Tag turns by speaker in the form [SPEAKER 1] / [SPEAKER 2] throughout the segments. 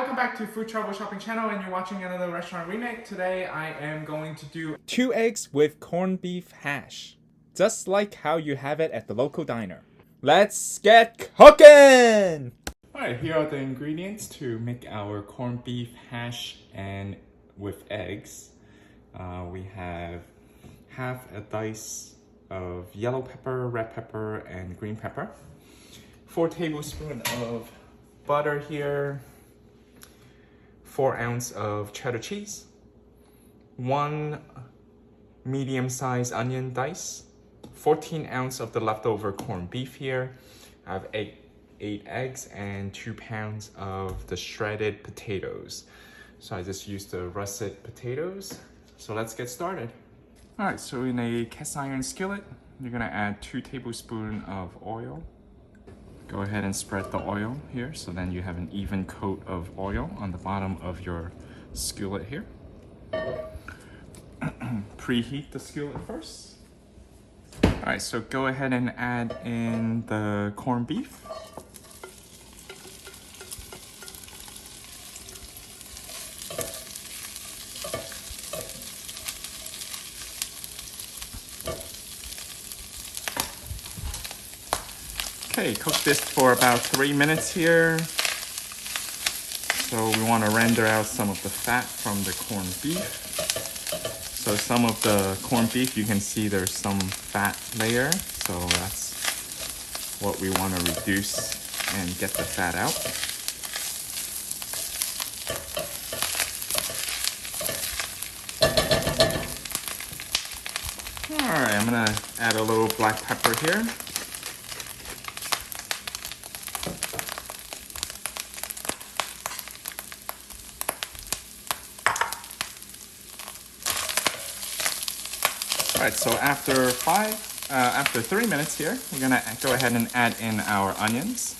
[SPEAKER 1] welcome back to Food Travel Shopping Channel, and you're watching another restaurant remake. Today I am going to do
[SPEAKER 2] 2 eggs with corned beef hash, just like how you have it at the local diner. Let's get cooking! Alright, here are the ingredients to make our corned beef hash and with eggs. We have half a dice of yellow pepper, red pepper, and green pepper. 4 tablespoons of butter here. 4 ounces of cheddar cheese, 1 medium-sized onion dice, 14 ounces of the leftover corned beef here. I have 8 eggs and 2 pounds of the shredded potatoes. So I just used the russet potatoes. So let's get started. All right, so in a cast iron skillet, you're gonna add 2 tablespoons of oil. Go ahead and spread the oil here so then you have an even coat of oil on the bottom of your skillet here. Preheat the skillet first. Alright, so go ahead and add in the corned beef. Okay, cook this for about 3 minutes here. So we want to render out some of the fat from the corned beef. So some of the corned beef, you can see there's some fat layer. So that's what we want to reduce and get the fat out. Alright, I'm going to add a little black pepper here. Alright, so after 3 minutes here, we're gonna go ahead and add in our onions.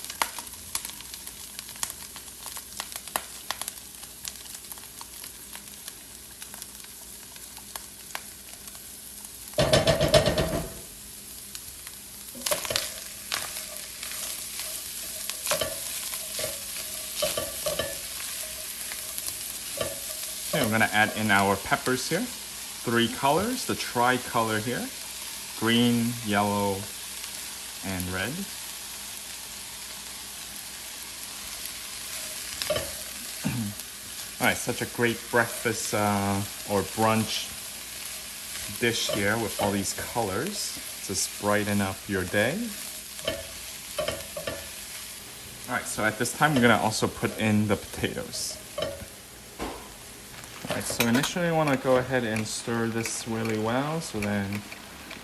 [SPEAKER 2] Okay, we're gonna add in our peppers here. 3 colors, the tri-color here, green, yellow, and red. Alright, such a great breakfast or brunch dish here with all these colors. Just brighten up your day. Alright, so at this time we're gonna also put in the potatoes. Alright, so initially I want to go ahead and stir this really well so then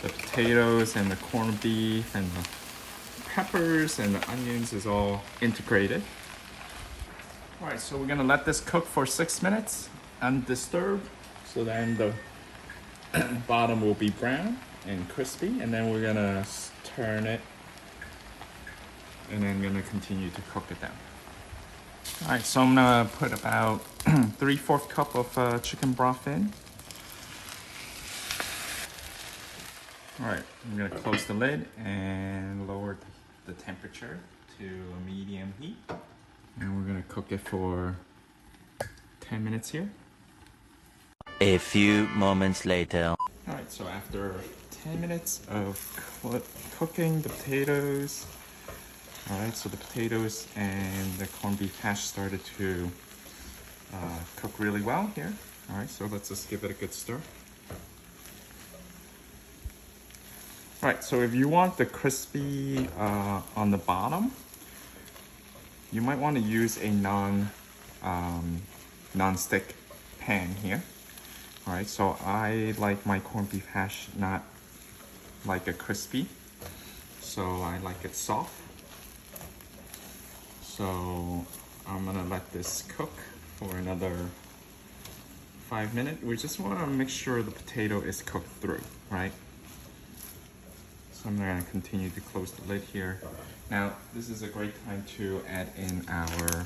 [SPEAKER 2] the potatoes and the corned beef and the peppers and the onions is all integrated. Alright, so we're going to let this cook for 6 minutes undisturbed so then the bottom will be brown and crispy, and then we're going to turn it and then going to continue to cook it down. Alright, so I'm gonna put about 3/4 cup of chicken broth in. Alright, I'm gonna close the lid and lower the temperature to a medium heat. And we're gonna cook it for 10 minutes here.
[SPEAKER 3] A few moments later.
[SPEAKER 2] Alright, so after 10 minutes of cooking the potatoes, alright, so the potatoes and the corned beef hash started to cook really well here. Alright, so let's just give it a good stir. Alright, so if you want the crispy on the bottom, you might want to use a non-stick pan here. Alright, so I like my corned beef hash not like a crispy, so I like it soft. So I'm gonna let this cook for another 5 minutes. We just want to make sure the potato is cooked through, right? So I'm gonna continue to close the lid here. Now, this is a great time to add in our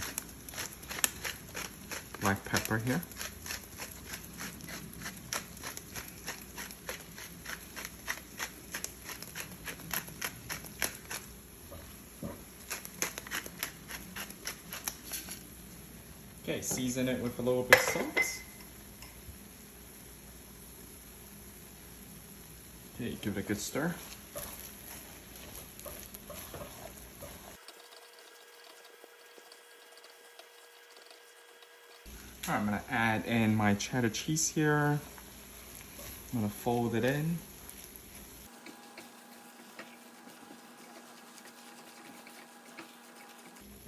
[SPEAKER 2] black pepper here. Okay, season it with a little bit of salt. Okay, give it a good stir. Alright, I'm gonna add in my cheddar cheese here. I'm gonna fold it in.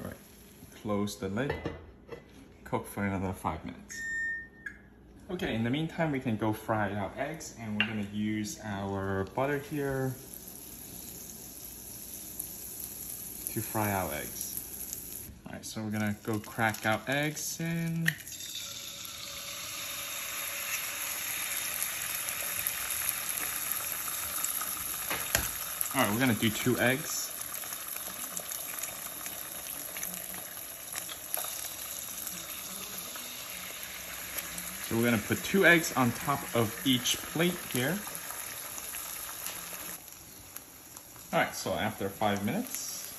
[SPEAKER 2] Alright, close the lid. Cook for another 5 minutes. Okay, in the meantime, we can go fry our eggs, and we're gonna use our butter here to fry our eggs. Alright, so we're gonna go crack our eggs in. Alright, we're gonna do 2 eggs. So we're gonna put 2 eggs on top of each plate here. Alright, so after 5 minutes,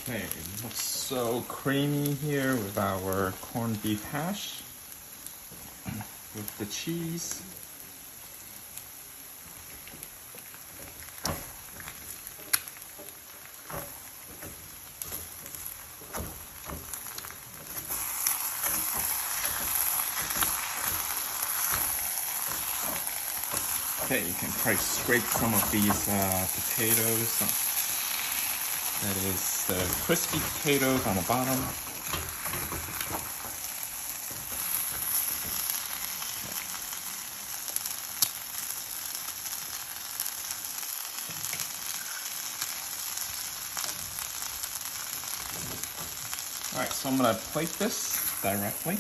[SPEAKER 2] okay, it looks so creamy here with our corned beef hash, with the cheese. Okay, you can try to scrape some of these potatoes. That is the crispy potatoes on the bottom. Alright, so I'm gonna plate this directly.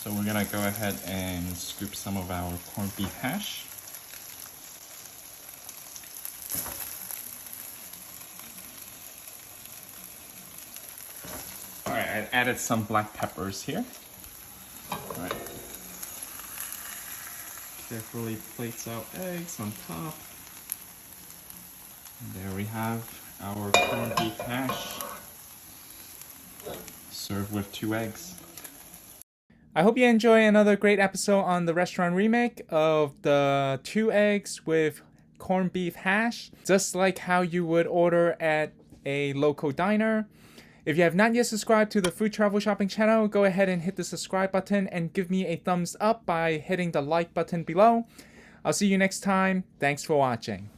[SPEAKER 2] So we're gonna go ahead and scoop some of our corned beef hash. Alright, I added some black peppers here. Alright. Carefully plates out eggs on top. And there we have our corned beef hash. Served with 2 eggs. I hope you enjoy another great episode on the restaurant remake of the 2 eggs with corned beef hash, just like how you would order at a local diner. If you have not yet subscribed to the Food Travel Shopping channel, go ahead and hit the subscribe button and give me a thumbs up by hitting the like button below. I'll see you next time. Thanks for watching.